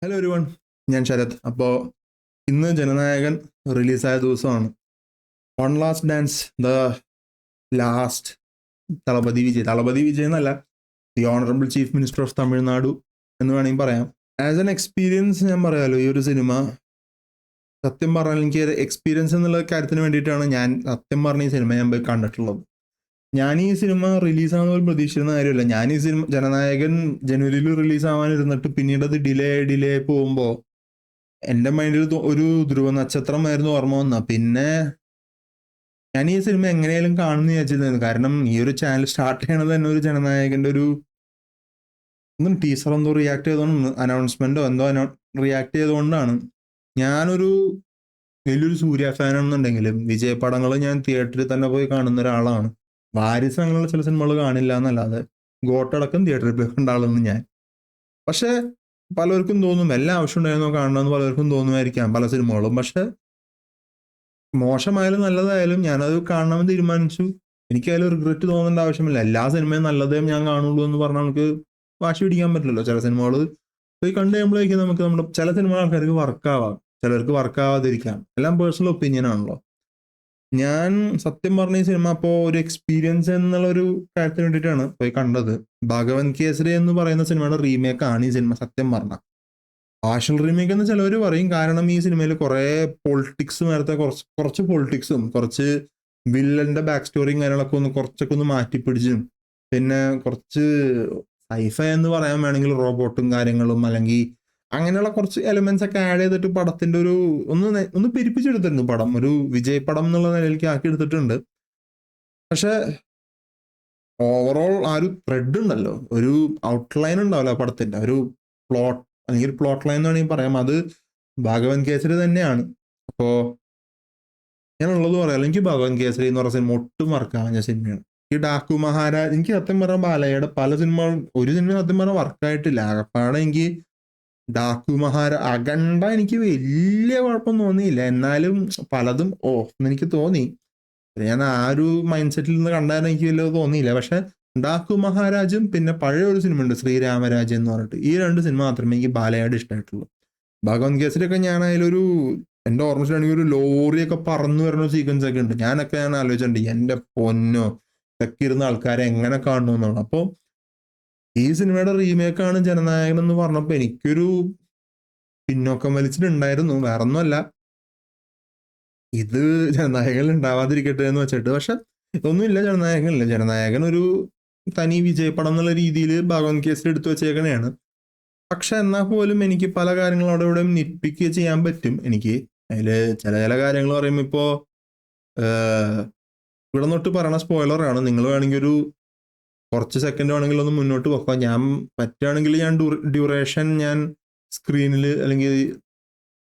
Hello everyone, ഞാൻ ശരത്. അപ്പോൾ ഇന്ന് ജനനായകൻ റിലീസായ ദിവസമാണ്. One last dance, the last Thalapathy Vijay എന്നല്ല, the honourable chief minister of Tamil Nadu എന്ന് വേണമെങ്കിൽ പറയാം. ആസ് എൻ എക്സ്പീരിയൻസ് ഞാൻ പറയാമല്ലോ, ഈ ഒരു സിനിമ സത്യം പറഞ്ഞാൽ എനിക്ക് എക്സ്പീരിയൻസ് എന്നുള്ള കാര്യത്തിന് വേണ്ടിയിട്ടാണ് ഞാൻ സത്യം പറഞ്ഞ ഈ സിനിമ ഞാൻ പോയി കണ്ടിട്ടുള്ളത്. ഞാൻ ഈ സിനിമ റിലീസാകുന്ന പോലും പ്രതീക്ഷിക്കുന്ന കാര്യമല്ല. ഞാൻ ഈ സിനിമ ജനനായകൻ ജനുവരിയിൽ റിലീസാവാനിരുന്നിട്ട് പിന്നീട് അത് ഡിലേ പോകുമ്പോൾ എൻ്റെ മൈൻഡിൽ ഒരു ധ്രുവ നക്ഷത്രമായിരുന്നു ഓർമ്മ വന്ന. പിന്നെ ഞാൻ ഈ സിനിമ എങ്ങനെയാലും കാണുമെന്ന് വിചാരിച്ചിരുന്നു. കാരണം ഈ ഒരു ചാനൽ സ്റ്റാർട്ട് ചെയ്യണത് തന്നെ ഒരു ജനനായകന്റെ ഒരു ടീസർ എന്തോ റിയാക്ട് ചെയ്തോണ്ട്, അനൗൺസ്മെന്റോ എന്തോ റിയാക്ട് ചെയ്തുകൊണ്ടാണ്. ഞാനൊരു വലിയൊരു സൂര്യ ഫാനാണെന്നുണ്ടെങ്കിലും വിജയ പടങ്ങൾ ഞാൻ തിയേറ്ററിൽ തന്നെ പോയി കാണുന്ന ഒരാളാണ്. വാരിസ് അങ്ങനെയുള്ള ചില സിനിമകൾ കാണില്ല എന്നല്ലാതെ ഗോട്ടടക്കം തിയേറ്ററിൽ പോയി കണ്ട ആളാണ് ഞാൻ. പക്ഷെ പലർക്കും തോന്നും എല്ലാ ആവശ്യം ഉണ്ടായിരുന്നോ കാണണമെന്ന്, പലർക്കും തോന്നുമായിരിക്കാം പല സിനിമകളും. പക്ഷെ മോശമായാലും നല്ലതായാലും ഞാനത് കാണണമെന്ന് തീരുമാനിച്ചു. എനിക്കതിൽ റിഗ്രറ്റ് തോന്നേണ്ട ആവശ്യമില്ല. എല്ലാ സിനിമയും നല്ലതേ ഞാൻ കാണുള്ളൂ എന്ന് പറഞ്ഞാൽ നമുക്ക് വാശി പിടിക്കാൻ പറ്റില്ലല്ലോ. ചില സിനിമകൾ പോയി കണ്ടു കഴിയുമ്പോഴേക്കും നമുക്ക് നമ്മുടെ ചില സിനിമ ആൾക്കാർക്ക് വർക്കാവാം, ചിലർക്ക് വർക്കാവാതിരിക്കാം. എല്ലാം പേഴ്സണൽ ഒപ്പീനിയൻ ആണല്ലോ. ഞാൻ സത്യം പറഞ്ഞ ഈ സിനിമ അപ്പോൾ ഒരു എക്സ്പീരിയൻസ് എന്നുള്ള ഒരു കാര്യത്തിന് വേണ്ടിയിട്ടാണ് പോയി കണ്ടത്. ഭഗവൻ കേസരി എന്ന് പറയുന്ന സിനിമയുടെ റീമേക്ക് ആണ് ഈ സിനിമ സത്യം പറഞ്ഞ. പാർഷ്യൽ റീമേക്ക് എന്ന് ചിലവർ പറയും. കാരണം ഈ സിനിമയിൽ കുറെ പൊളിറ്റിക്സ്, നേരത്തെ കുറച്ച് പൊളിറ്റിക്സും കുറച്ച് വില്ലന്റെ ബാക്ക് സ്റ്റോറിയും കാര്യങ്ങളൊക്കെ കുറച്ചൊക്കെ ഒന്ന് മാറ്റിപ്പിടിച്ചും, പിന്നെ കുറച്ച് സൈഫൈ എന്ന് പറയാൻ വേണമെങ്കിൽ റോബോട്ടും കാര്യങ്ങളും അല്ലെങ്കിൽ അങ്ങനെയുള്ള കുറച്ച് എലിമെന്റ്സ് ഒക്കെ ആഡ് ചെയ്തിട്ട് പടത്തിന്റെ ഒരു ഒന്ന് പെരുപ്പിച്ചെടുത്തിട്ടുണ്ട്. പടം ഒരു വിജയ് പടം എന്നുള്ള നിലയിലേക്ക് ആക്കി എടുത്തിട്ടുണ്ട്. പക്ഷെ ഓവറോൾ ആ ഒരു ത്രെഡ് ഉണ്ടല്ലോ, ഒരു ഔട്ട്ലൈൻ ഉണ്ടാവല്ലോ പടത്തിന്റെ, ഒരു പ്ലോട്ട് അല്ലെങ്കിൽ പ്ലോട്ട് ലൈൻ എന്ന് വേണമെങ്കിൽ പറയാം, അത് ഭഗവൻ കേസരി തന്നെയാണ്. അപ്പോ ഞാനുള്ളത് പറയാം, എനിക്ക് ഭഗവൻ കേസരി എന്ന് പറഞ്ഞ സിനിമ ഒട്ടും മറക്കാവുന്ന സിനിമയാണ്. ഈ ഡാക്കു മഹാരാജ് എനിക്ക് സത്യം പറഞ്ഞാൽ ബാലയുടെ പല സിനിമകളും ഒരു സിനിമ സത്യം പറഞ്ഞാൽ വർക്കായിട്ടില്ല. ആകപ്പാടെ എനിക്ക് ഡാക്കു അഖണ്ഡ എനിക്ക് വലിയ കുഴപ്പം തോന്നിയില്ല. എന്നാലും പലതും എന്ന് എനിക്ക് തോന്നി. ഞാൻ ആ ഒരു മൈൻഡ് സെറ്റിൽ നിന്ന് കണ്ടാൽ എനിക്ക് വലിയ തോന്നിയില്ല. പക്ഷെ ഡാക്കു മഹാരാജും പിന്നെ പഴയ ഒരു സിനിമ ഉണ്ട് ശ്രീരാമരാജ് എന്ന് പറഞ്ഞിട്ട്, ഈ രണ്ട് സിനിമ മാത്രമേ എനിക്ക് ബാലയുടെ ഇഷ്ടമായിട്ടുള്ളൂ. ഭഗവൻ കേസരിയൊക്കെ ഞാൻ അതിലൊരു എന്റെ ഓർമ്മയിലാണെങ്കിൽ ഒരു ലോറിയൊക്കെ പറന്നു വരുന്ന സീക്വൻസ് ഒക്കെ ഉണ്ട്. ഞാൻ ആലോചിച്ചിട്ടുണ്ട്, എന്റെ പൊന്നോ ഇതൊക്കെ ഇരുന്ന ആൾക്കാരെ എങ്ങനെ കാണുന്നു എന്നുള്ളത്. അപ്പോൾ ഈ സിനിമയുടെ റീമേക്കാണ് ജനനായകൻ എന്ന് പറഞ്ഞപ്പോൾ എനിക്കൊരു പിന്നോക്കം വലിച്ചിട്ടുണ്ടായിരുന്നു. വേറൊന്നുമല്ല, ഇത് ജനനായകൻ ഉണ്ടാവാതിരിക്കട്ടെ എന്ന് വെച്ചിട്ട്. പക്ഷെ ഇതൊന്നുമില്ല, ജനനായകൻ ഒരു തനി വിജയപടം എന്നുള്ള രീതിയിൽ ഭഗവൻ കേസരി എടുത്തു വെച്ചേക്കണെയാണ്. പക്ഷെ എന്നാൽ പോലും എനിക്ക് പല കാര്യങ്ങളും അവിടെ ഇവിടെ നിപ്പിക്ക് ചെയ്യാൻ പറ്റും. എനിക്ക് അതിൽ ചില കാര്യങ്ങൾ പറയുമ്പോൾ ഇപ്പോൾ ഇവിടെ തൊട്ട് പറയണ സ്പോയിലറാണ്. നിങ്ങൾ വേണമെങ്കിൽ ഒരു കുറച്ച് സെക്കൻഡ് വേണമെങ്കിൽ ഒന്ന് മുന്നോട്ട് പോക്കാം. ഞാൻ പറ്റുകയാണെങ്കിൽ ഞാൻ ഡ്യൂറേഷൻ ഞാൻ സ്ക്രീനിൽ അല്ലെങ്കിൽ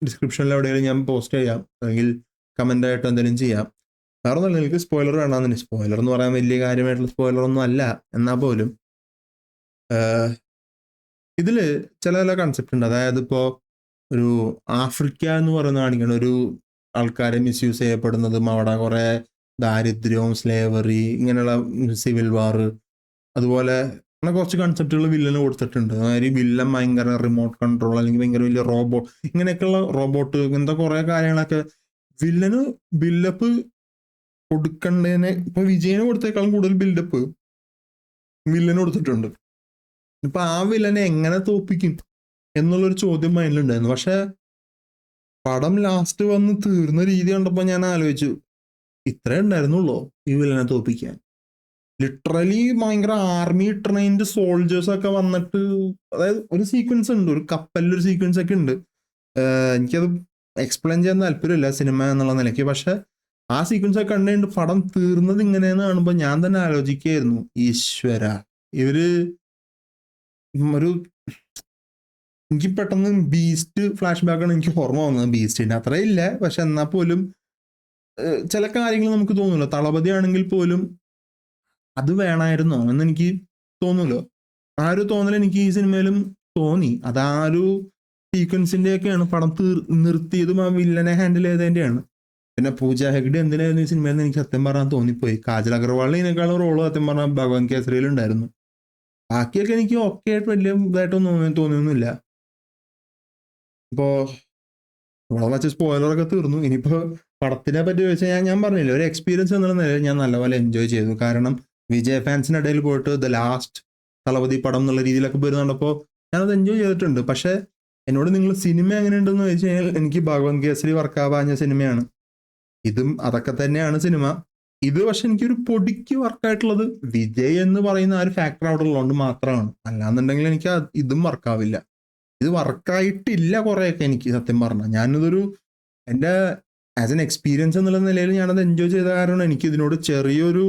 ഡിസ്ക്രിപ്ഷനിൽ എവിടെയെങ്കിലും ഞാൻ പോസ്റ്റ് ചെയ്യാം, അല്ലെങ്കിൽ കമൻ്റ് ആയിട്ട് എന്തെങ്കിലും ചെയ്യാം. വേറെ ഒന്നല്ല, എനിക്ക് സ്പോയിലർ വേണമെന്നില്ല. സ്പോയിലർ എന്ന് പറയാൻ വലിയ കാര്യമായിട്ടുള്ള സ്പോയിലർ ഒന്നും അല്ല. എന്നാൽ പോലും ഇതിൽ ചില കൺസെപ്റ്റ് ഉണ്ട്. അതായത് ഇപ്പോൾ ഒരു ആഫ്രിക്ക എന്ന് പറയുന്ന കാണിക്കണം, ഒരു ആൾക്കാരെ മിസ്യൂസ് ചെയ്യപ്പെടുന്നതും അവിടെ കുറെ ദാരിദ്ര്യവും സ്ലേവറി ഇങ്ങനെയുള്ള സിവിൽ വാർ, അതുപോലെ അങ്ങനെ കുറച്ച് കൺസെപ്റ്റുകൾ വില്ലന് കൊടുത്തിട്ടുണ്ട്. അതായത് വില്ലൻ ഭയങ്കര റിമോട്ട് കൺട്രോൾ അല്ലെങ്കിൽ ഭയങ്കര വലിയ റോബോട്ട്, ഇങ്ങനെയൊക്കെയുള്ള റോബോട്ട്, ഇങ്ങനത്തെ കുറെ കാര്യങ്ങളൊക്കെ വില്ലന് ബിൽഡപ്പ് കൊടുക്കേണ്ടതിന് ഇപ്പൊ വിജയന് കൊടുത്തേക്കാളും കൂടുതൽ ബിൽഡപ്പ് വില്ലന് കൊടുത്തിട്ടുണ്ട്. ഇപ്പൊ ആ വില്ലനെ എങ്ങനെ തോപ്പിക്കും എന്നുള്ളൊരു ചോദ്യം മൈൻഡിലുണ്ടായിരുന്നു. പക്ഷെ പടം ലാസ്റ്റ് വന്ന് തീർന്ന രീതി കണ്ടപ്പോൾ ഞാൻ ആലോചിച്ചു, ഇത്രേ ഉണ്ടായിരുന്നുള്ളൂ ഈ വില്ലനെ തോപ്പിക്കാൻ. ലിറ്ററലി ഭയങ്കര ആർമി ട്രെയിൻഡ് സോൾജേഴ്സ് ഒക്കെ വന്നിട്ട്, അതായത് ഒരു സീക്വൻസ് ഉണ്ട്, ഒരു കപ്പലിലൊരു സീക്വൻസ് ഒക്കെ ഉണ്ട്. എനിക്കത് എക്സ്പ്ലെയിൻ ചെയ്യാൻ താല്പര്യമില്ല സിനിമ എന്നുള്ള നിലയ്ക്ക്. പക്ഷെ ആ സീക്വൻസ് ഒക്കെ കണ്ടുകൊണ്ട് പടം തീർന്നത് ഇങ്ങനെയെന്ന് കാണുമ്പോൾ ഞാൻ തന്നെ ആലോചിക്കുകയായിരുന്നു, ഈശ്വര ഇവര് ഒരു എനിക്ക് പെട്ടെന്ന് ബീസ്റ്റ് ഫ്ലാഷ് ബാക്കാണ് എനിക്ക് ഓർമ്മ വന്നത്. ബീസ്റ്റിന്റെ അത്ര ഇല്ല, പക്ഷെ എന്നാൽ പോലും ചില കാര്യങ്ങൾ നമുക്ക് തോന്നുമല്ലോ. തളപതി ആണെങ്കിൽ പോലും അത് വേണമായിരുന്നോ എന്ന് എനിക്ക് തോന്നുമല്ലോ. ആ ഒരു തോന്നൽ എനിക്ക് ഈ സിനിമയിലും തോന്നി. അത് ആ ഒരു സീക്വൻസിന്റെ ഒക്കെയാണ് പടം നിർത്തിയതും ആ വില്ലനെ ഹാൻഡിൽ ചെയ്തതിന്റെയാണ്. പിന്നെ പൂജ ഹെഗ്ഡെ എന്തിനായിരുന്നു ഈ സിനിമയിൽ നിന്ന് എനിക്ക് സത്യം പറഞ്ഞാൽ തോന്നിപ്പോയി. കാജൽ അഗർവാളിനേക്കാളും റോള് സത്യം പറഞ്ഞാൽ ഭഗവൻ കേസരിയിൽ ഉണ്ടായിരുന്നു. ബാക്കിയൊക്കെ എനിക്ക് ഓക്കെ ആയിട്ട് വലിയ ഇതായിട്ടൊന്നും തോന്നിയൊന്നുമില്ല. ഇപ്പോ ഇവിടെ വച്ച് സ്പോയിലറൊക്കെ തീർന്നു. ഇനിയിപ്പോ പടത്തിനെ പറ്റി ചോദിച്ചാൽ ഞാൻ പറഞ്ഞില്ലേ, ഒരു എക്സ്പീരിയൻസ് എന്നുള്ള നിലയിൽ ഞാൻ നല്ലപോലെ എൻജോയ് ചെയ്തു. കാരണം വിജയ് ഫാൻസിന്റെ ഇടയിൽ പോയിട്ട് ദ ലാസ്റ്റ് തളപതി പടം എന്നുള്ള രീതിയിലൊക്കെ വരുന്നുണ്ടപ്പോൾ ഞാനത് എൻജോയ് ചെയ്തിട്ടുണ്ട്. പക്ഷെ എന്നോട് നിങ്ങൾ സിനിമ എങ്ങനെയുണ്ടെന്ന് ചോദിച്ചു കഴിഞ്ഞാൽ എനിക്ക് ഭഗവത് കേസരി വർക്കാവാഞ്ഞ സിനിമയാണ്. ഇതും അതൊക്കെ തന്നെയാണ് സിനിമ. ഇത് പക്ഷെ എനിക്കൊരു പൊടിക്ക് വർക്കായിട്ടുള്ളത് വിജയ് എന്ന് പറയുന്ന ആ ഒരു ഫാക്ടർ അവിടെ ഉള്ളതുകൊണ്ട് മാത്രമാണ്. അല്ലാന്നുണ്ടെങ്കിൽ എനിക്ക് ഇതും വർക്കാവില്ല. ഇത് വർക്കായിട്ടില്ല കുറെയൊക്കെ എനിക്ക് സത്യം പറഞ്ഞാൽ. ഞാനിതൊരു എൻ്റെ ആസ് എൻ എക്സ്പീരിയൻസ് എന്നുള്ള നിലയിൽ ഞാനത് എൻജോയ് ചെയ്ത കാരണം എനിക്ക് ഇതിനോട് ചെറിയൊരു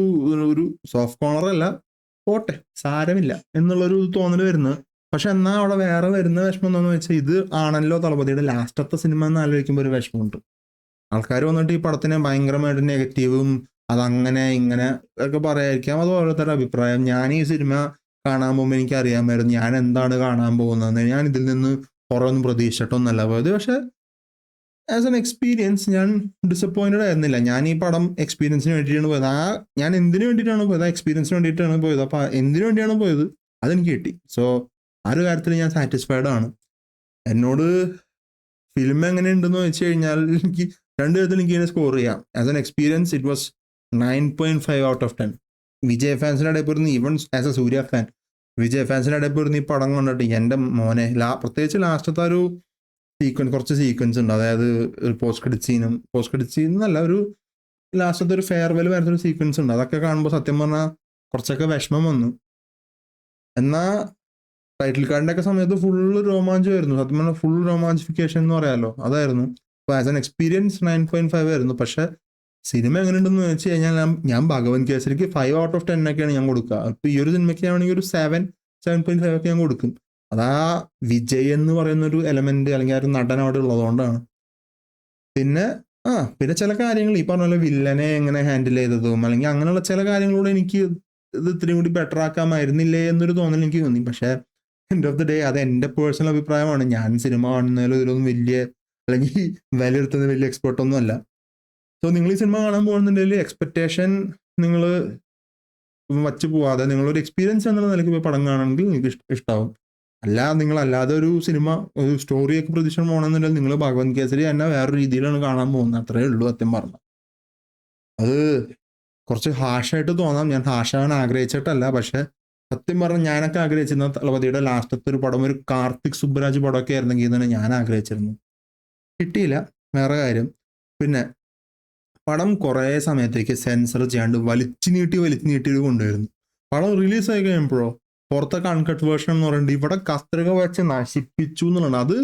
ഒരു സോഫ്റ്റ് കോർണർ അല്ല, പോട്ടെ സാരമില്ല എന്നുള്ളൊരു തോന്നൽ വരുന്നത്. പക്ഷെ എന്നാൽ അവിടെ വേറെ വരുന്ന വിഷമം എന്താണെന്ന് വെച്ചാൽ ഇത് ആണല്ലോ തളപതിയുടെ ലാസ്റ്റത്തെ സിനിമ എന്ന് ആലോചിക്കുമ്പോൾ ഒരു വിഷമമുണ്ട്. ആൾക്കാർ വന്നിട്ട് ഈ പടത്തിനെ ഭയങ്കരമായിട്ട് നെഗറ്റീവും അതങ്ങനെ ഇങ്ങനെ ഒക്കെ പറയായിരിക്കാം. അത് ഓരോരുത്തരുടെ അഭിപ്രായം. ഞാൻ ഈ സിനിമ കാണാൻ പോകുമ്പോൾ എനിക്ക് അറിയാമായിരുന്നു ഞാൻ എന്താണ് കാണാൻ പോകുന്നത്. ഞാൻ ഇതിൽ നിന്ന് കുറേ ഒന്നും പ്രതീക്ഷിച്ചിട്ടൊന്നല്ല പോയത്. പക്ഷെ ആസ് എൻ എക്സ്പീരിയൻസ് ഞാൻ ഡിസപ്പോയിന്റഡ് ആയിരുന്നില്ല. ഞാൻ ഈ പടം എക്സ്പീരിയൻസിന് വേണ്ടിയിട്ടാണ് പോയത്. ഞാൻ എന്തിനു വേണ്ടിയിട്ടാണ് പോയത്? ആ എക്സ്പീരിയൻസിന് വേണ്ടിയിട്ടാണ് പോയത്. അപ്പോൾ എന്തിനു വേണ്ടിയാണ് പോയത് അതെനിക്ക് കിട്ടി. സോ ആ ഒരു കാര്യത്തിൽ ഞാൻ സാറ്റിസ്ഫൈഡ് ആണ്. എന്നോട് ഫിലിം എങ്ങനെയുണ്ടെന്ന് വെച്ച് കഴിഞ്ഞാൽ എനിക്ക് രണ്ട് തരത്തിൽ എനിക്ക് ഇതിനെ സ്കോർ ചെയ്യാം. As an experience it was 9.5 out of 10. Vijay ഫാൻസിൻ്റെ ഇടയിൽ പോയിരുന്നു, even as a Suriya fan Vijay ഫാൻസിൻ്റെ ഇടയിൽ പോയിരുന്നു ഈ പടം കണ്ടിട്ട് എൻ്റെ മോനെ പ്രത്യേകിച്ച് ലാസ്റ്റത്തെ ഒരു കുറച്ച് സീക്വൻസ് ഉണ്ട്. അതായത് ഒരു പോസ്റ്റ് ക്രെഡിറ്റ് സീൻ എന്നല്ല, ഒരു ലാസ്റ്റത്തെ ഒരു ഫെയർവെൽ വരുന്ന ഒരു സീക്വൻസ് ഉണ്ട്. അതൊക്കെ കാണുമ്പോൾ സത്യം പറഞ്ഞാൽ കുറച്ചൊക്കെ വിഷമം വന്നു. എന്നാൽ ടൈറ്റിൽ കാർഡിൻ്റെ ഒക്കെ സമയത്ത് ഫുള്ള് രോമാഞ്ചമായിരുന്നു. സത്യം പറഞ്ഞാൽ ഫുൾ റൊമാൻസിഫിക്കേഷൻ എന്ന് പറയാമല്ലോ, അതായിരുന്നു. അപ്പോൾ ആസ് എൻ എക്സ്പീരിയൻസ് 9.5 ആയിരുന്നു. പക്ഷെ സിനിമ എങ്ങനെയുണ്ടെന്ന് വെച്ച് കഴിഞ്ഞാൽ ഞാൻ ഭഗവത് കേസരിക്ക് 5 ഔട്ട് ഓഫ് 10 ഒക്കെയാണ് ഞാൻ കൊടുക്കുക. അപ്പോൾ ഈ ഒരു സിനിമയ്ക്ക് ആണെങ്കിൽ ഒരു 7.5 ഒക്കെ ഞാൻ കൊടുക്കും. അതാ വിജയ് എന്ന് പറയുന്ന ഒരു എലമെന്റ് അല്ലെങ്കിൽ ആ ഒരു നടൻ അവിടെ ഉള്ളതുകൊണ്ടാണ്. പിന്നെ ചില കാര്യങ്ങൾ ഈ പറഞ്ഞ പോലെ വില്ലനെ എങ്ങനെ ഹാൻഡിൽ ചെയ്തതും അല്ലെങ്കിൽ അങ്ങനെയുള്ള ചില കാര്യങ്ങളോട് എനിക്ക് ഇത് ഇത്രയും കൂടി ബെറ്റർ ആക്കാമായിരുന്നില്ലേ എന്നൊരു തോന്നൽ എനിക്ക് തോന്നി. പക്ഷെ എൻഡ് ഓഫ് ദി ഡേ അത് എൻ്റെ പേഴ്സണൽ അഭിപ്രായമാണ്. ഞാൻ സിനിമ കാണുന്നതിലും ഇതിലൊന്നും വലിയ അല്ലെങ്കിൽ വിലയിരുത്തുന്ന വലിയ എക്സ്പെർട്ടൊന്നും അല്ല. സോ നിങ്ങൾ ഈ സിനിമ കാണാൻ പോകുന്നുണ്ടെങ്കിൽ എക്സ്പെക്ടേഷൻ നിങ്ങൾ വച്ച് പോവാതെ നിങ്ങളൊരു എക്സ്പീരിയൻസ് എന്നുള്ള നിലയ്ക്ക് പോയി പടം കാണണമെങ്കിൽ നിങ്ങൾക്ക് ഇഷ്ടമാവും. അല്ല നിങ്ങൾ അല്ലാതെ ഒരു സിനിമ ഒരു സ്റ്റോറിയൊക്കെ പ്രതീക്ഷ പോകണമെന്നുണ്ടെങ്കിൽ നിങ്ങൾ ഭഗവത് കേസരി തന്നെ വേറൊരു രീതിയിലാണ് കാണാൻ പോകുന്നത്. അത്രേ ഉള്ളൂ സത്യം പറഞ്ഞാൽ. അത് കുറച്ച് ഹാഷായിട്ട് തോന്നാം, ഞാൻ ഹാഷാവാൻ ആഗ്രഹിച്ചിട്ടല്ല. പക്ഷെ സത്യം പറഞ്ഞാൽ ഞാനൊക്കെ ആഗ്രഹിച്ചിരുന്ന തളപതിയുടെ ലാസ്റ്റത്തെ ഒരു പടം ഒരു കാർത്തിക് സുബ്രാജ് പടമൊക്കെ ആയിരുന്നെങ്കിൽ എന്നാണ് ഞാൻ ആഗ്രഹിച്ചിരുന്നത്. കിട്ടിയില്ല, വേറെ കാര്യം. പിന്നെ പടം കുറേ സമയത്തേക്ക് സെൻസർ ചെയ്യാണ്ട് വലിച്ചു നീട്ടി കൊണ്ടുവരുന്നു. പടം റിലീസായി കഴിയുമ്പോഴോ പുറത്തൊക്കെ അൺകട്ട് വേർഷൻ എന്ന് പറയുന്നത് ഇവിടെ കത്രിക വെച്ച് നശിപ്പിച്ചു എന്നുള്ളത്. അത്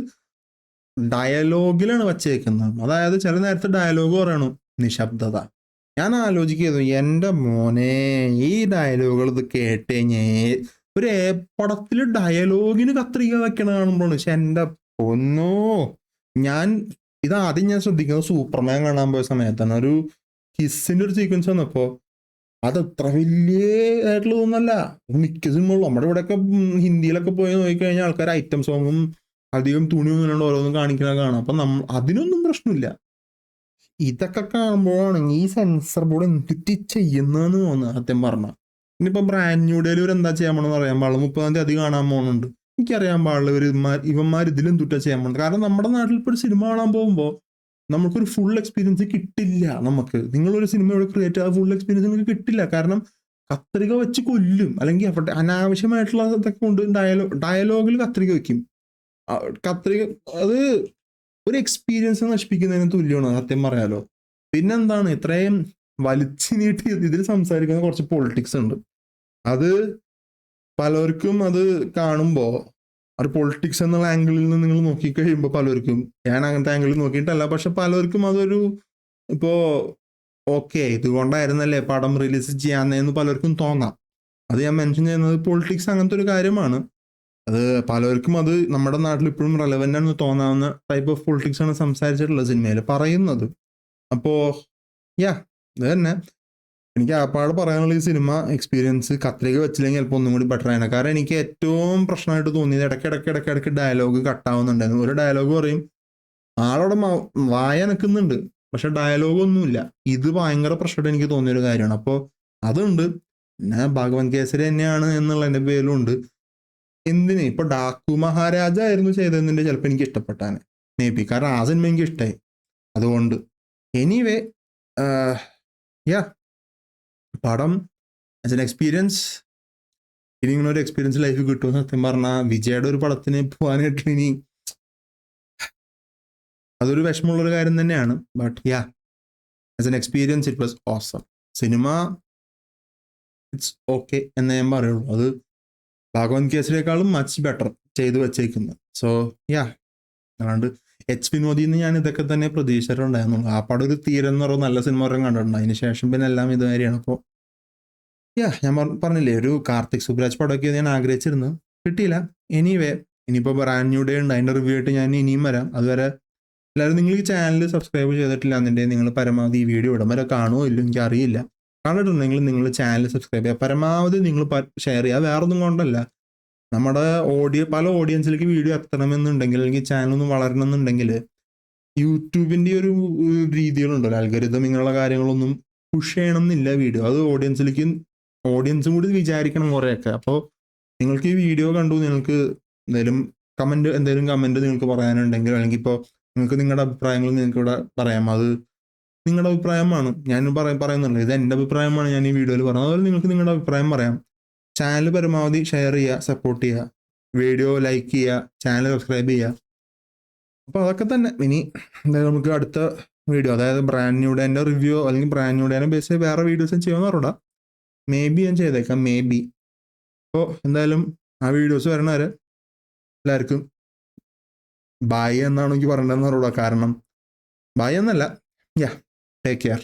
ഡയലോഗിലാണ് വച്ചേക്കുന്നത്. അതായത് ചില നേരത്തെ ഡയലോഗ് പറയണു നിശബ്ദത. ഞാൻ ആലോചിക്കുന്നു എൻ്റെ മോനെ ഈ ഡയലോഗുകൾ ഇത് കേട്ട് കഴിഞ്ഞാൽ ഒരു പടത്തിൽ ഡയലോഗിന് കത്രിക വെക്കണ കാണുമ്പോഴാണ്. പക്ഷെ എൻ്റെ പൊന്നോ, ആദ്യം ഞാൻ ശ്രദ്ധിക്കുന്നത് സൂപ്പർമാൻ കാണാൻ പോയ സമയത്താണ്. ഒരു കിസ്സിന്റെ ഒരു സീക്വൻസ് വന്നപ്പോ അത് അത്ര വലിയ ആയിട്ടുള്ളതൊന്നല്ല. മിക്ക സിനിമകളും നമ്മുടെ ഇവിടെയൊക്കെ ഹിന്ദിയിലൊക്കെ പോയി നോക്കിക്കഴിഞ്ഞാൽ ആൾക്കാർ ഐറ്റം സോങ്ങും അധികം തുണിയൊന്നും ഇല്ലാണ്ട് ഓരോന്നും കാണിക്കണ കാണാം. അപ്പൊ അതിനൊന്നും പ്രശ്നമില്ല. ഇതൊക്കെ കാണുമ്പോഴാണ് ഈ സെൻസർ ബോർഡ് എന്തിട്ട് ചെയ്യുന്നതെന്ന് തോന്നുന്നത് സത്യം പറഞ്ഞാൽ. ഇനിയിപ്പോ ബ്രാൻഡ് ന്യൂ ഡേയിൽ ഒരു എന്താ ചെയ്യാൻ പോണെന്ന് അറിയാൻ പാടില്ല. 30-ാം തീയതി കാണാൻ പോകുന്നുണ്ട്. എനിക്കറിയാൻ പാടില്ല ഇവന്മാർ ഇതിലെന്തുട്ടാ ചെയ്യാൻ പോകുന്നത്. കാരണം നമ്മുടെ നാട്ടിൽ ഇപ്പോൾ ഒരു സിനിമ കാണാൻ പോകുമ്പോൾ നമുക്കൊരു ഫുൾ എക്സ്പീരിയൻസ് കിട്ടില്ല. നിങ്ങളൊരു സിനിമ ഇവിടെ ക്രിയേറ്റ് ആ ഫുൾ എക്സ്പീരിയൻസ് നിങ്ങൾക്ക് കിട്ടില്ല. കാരണം കത്രിക വെച്ച് കൊല്ലും, അല്ലെങ്കിൽ അനാവശ്യമായിട്ടുള്ള ഇതൊക്കെ കൊണ്ട് ഡയലോഗിൽ കത്രിക വെക്കും. കത്രിക അത് ഒരു എക്സ്പീരിയൻസ് നശിപ്പിക്കുന്നതിന് തുല്യമാണ് സത്യം പറയാലോ. പിന്നെന്താണ് ഇത്രയും വലിച്ചു നീട്ടി ഇതിൽ സംസാരിക്കുന്ന കുറച്ച് പൊളിറ്റിക്സ് ഉണ്ട്. അത് പലർക്കും അത് കാണുമ്പോൾ ഒരു പൊളിറ്റിക്സ് എന്നുള്ള ആംഗിളിൽ നിന്ന് നിങ്ങൾ നോക്കിക്കഴിയുമ്പോൾ പലർക്കും, ഞാൻ അങ്ങനത്തെ ആംഗിളിൽ നോക്കിയിട്ടല്ല, പക്ഷെ പലർക്കും അതൊരു ഇപ്പോ ഓക്കെ ഇതുകൊണ്ടായിരുന്നല്ലേ പടം റിലീസ് ചെയ്യാന്നേന്ന് പലർക്കും തോന്നാം. അത് ഞാൻ മെൻഷൻ ചെയ്യുന്നത് പൊളിറ്റിക്സ് അങ്ങനത്തെ ഒരു കാര്യമാണ്. അത് പലർക്കും അത് നമ്മുടെ നാട്ടിൽ ഇപ്പോഴും റെലവൻ്റ് ആണെന്ന് തോന്നാവുന്ന ടൈപ്പ് ഓഫ് പൊളിറ്റിക്സ് ആണ് സംസാരിച്ചിട്ടുള്ളത് സിനിമയിൽ പറയുന്നത്. അപ്പോ ഇത് തന്നെ എനിക്ക് ആപ്പാട് പറയാനുള്ള ഈ സിനിമ എക്സ്പീരിയൻസ് കത്രിക വെച്ചില്ലെങ്കിൽ ചിലപ്പോൾ ഒന്നും കൂടി ബെറ്റർ ആണ്. കാരണം എനിക്ക് ഏറ്റവും പ്രശ്നമായിട്ട് തോന്നിയത് ഇടയ്ക്കിടയ്ക്ക് ഡയലോഗ് കട്ടാവുന്നുണ്ടായിരുന്നു. ഒരു ഡയലോഗ് പറയും, ആളവിടെ വായ നിൽക്കുന്നുണ്ട്, പക്ഷെ ഡയലോഗ് ഒന്നുമില്ല. ഇത് ഭയങ്കര പ്രശ്നമായിട്ട് എനിക്ക് തോന്നിയൊരു കാര്യമാണ്. അപ്പോൾ അതുണ്ട്. പിന്നെ ഭഗവത് കേസരി തന്നെയാണ് എന്നുള്ളതിൻ്റെ പേരിലും ഉണ്ട്. ഇപ്പൊ ഡാക്കു മഹാരാജ ആയിരുന്നു ചെയ്തതിന്റെ ചിലപ്പോൾ എനിക്ക് ഇഷ്ടപ്പെട്ടാണ്. മേ ബി, കാരണം ആ സിനിമ എനിക്ക് ഇഷ്ടമായി. അതുകൊണ്ട് എനിവേ യാ, പടം ആസ് എൻ എക്സ്പീരിയൻസ്, ഇനി ഇങ്ങനെ ഒരു എക്സ്പീരിയൻസ് ലൈഫ് കിട്ടുമെന്ന് സത്യം പറഞ്ഞാൽ വിജയുടെ ഒരു പടത്തിന് പോകാനായിട്ട് ഇനി അതൊരു വിഷമമുള്ളൊരു കാര്യം തന്നെയാണ്. But yeah, as an experience it was awesome. Cinema it's okay എന്നേ ഞാൻ പറയുള്ളൂ. അത് ഭാഗവത് കേസിനേക്കാളും മച്ച് ബെറ്റർ ചെയ്തു വെച്ചേക്കുന്നത്. സോ യാ, അല്ലാണ്ട് എച്ച് വിനോദിന്ന് ഞാൻ ഇതൊക്കെ തന്നെ പ്രതീക്ഷിച്ചിട്ടുണ്ടായിരുന്നു. ആ പടം ഒരു തീരം എന്ന് പറയുന്ന നല്ല സിനിമ വരെ കണ്ടിട്ടുണ്ട്. അതിന് ശേഷം പിന്നെ എല്ലാം ഇതുമാതിരിയാണ്. അപ്പോൾ യാ, ഞാൻ പറഞ്ഞില്ലേ, ഒരു കാർത്തിക് സുബ്രാജ് പടമൊക്കെ ഞാൻ ആഗ്രഹിച്ചിരുന്നു, കിട്ടിയില്ല. എനിവേ, ഇനിയിപ്പോൾ ബ്രാൻഡ് ന്യൂ ഡേ ഉണ്ട്, അതിൻ്റെ റിവ്യൂ ആയിട്ട് ഞാൻ ഇനിയും വരാം. അതുവരെ എല്ലാവരും നിങ്ങൾ ഈ ചാനൽ സബ്സ്ക്രൈബ് ചെയ്തിട്ടില്ല എന്നുണ്ടെങ്കിൽ നിങ്ങൾ പരമാവധി ഈ വീഡിയോ ഇടും വരെ കാണുമോ ഇല്ലോ എനിക്ക് അറിയില്ല. കണ്ടിട്ടുണ്ടെങ്കിൽ നിങ്ങൾ ചാനൽ സബ്സ്ക്രൈബ് ചെയ്യുക, പരമാവധി നിങ്ങൾ ഷെയർ ചെയ്യുക. വേറെ ഒന്നും കൊണ്ടല്ല, നമ്മുടെ പല ഓഡിയൻസിലേക്ക് വീഡിയോ എത്തണമെന്നുണ്ടെങ്കിൽ, അല്ലെങ്കിൽ ചാനലൊന്നും വളരണമെന്നുണ്ടെങ്കിൽ യൂട്യൂബിൻ്റെ ഒരു രീതികളുണ്ടല്ലോ, അൽഗരിതം ഇങ്ങനെയുള്ള കാര്യങ്ങളൊന്നും പുഷ് ചെയ്യണം എന്നില്ല വീഡിയോ. അത് ഓഡിയൻസും കൂടി വിചാരിക്കണം കുറേയൊക്കെ. അപ്പോൾ നിങ്ങൾക്ക് ഈ വീഡിയോ കണ്ടു, നിങ്ങൾക്ക് എന്തെങ്കിലും കമൻറ്റ് നിങ്ങൾക്ക് പറയാനുണ്ടെങ്കിൽ, അല്ലെങ്കിൽ ഇപ്പോൾ നിങ്ങൾക്ക് നിങ്ങളുടെ അഭിപ്രായങ്ങൾ നിങ്ങൾക്ക് ഇവിടെ പറയാം. അത് നിങ്ങളുടെ അഭിപ്രായമാണ്, ഞാൻ പറയുന്നുള്ളൂ, ഇത് എൻ്റെ അഭിപ്രായമാണ് ഞാൻ ഈ വീഡിയോയിൽ പറഞ്ഞത്. അതുപോലെ നിങ്ങൾക്ക് നിങ്ങളുടെ അഭിപ്രായം പറയാം. ചാനൽ പരമാവധി ഷെയർ ചെയ്യുക, സപ്പോർട്ട് ചെയ്യുക, വീഡിയോ ലൈക്ക് ചെയ്യുക, ചാനൽ സബ്സ്ക്രൈബ് ചെയ്യുക. അപ്പോൾ അതൊക്കെ തന്നെ. ഇനി എന്തായാലും നമുക്ക് അടുത്ത വീഡിയോ, അതായത് ബ്രാൻഡ് ന്യൂ ഡേൻ്റെ റിവ്യൂ അല്ലെങ്കിൽ ബ്രാൻഡ് ന്യൂ ഡേനെ ബേസ് വേറെ വീഡിയോസും ചെയ്യുമെന്ന് പറഞ്ഞാൽ മേ ബി ഞാൻ ചെയ്തേക്കാം, മേ ബി. അപ്പോൾ എന്തായാലും ആ വീഡിയോസ് വരണ വരെ എല്ലാവർക്കും ബായ് എന്നാണ് എനിക്ക് പറയേണ്ടതെന്ന് പറഞ്ഞൂടാ. കാരണം ബായ് എന്നല്ല, യാ, ടേക്ക് കെയർ.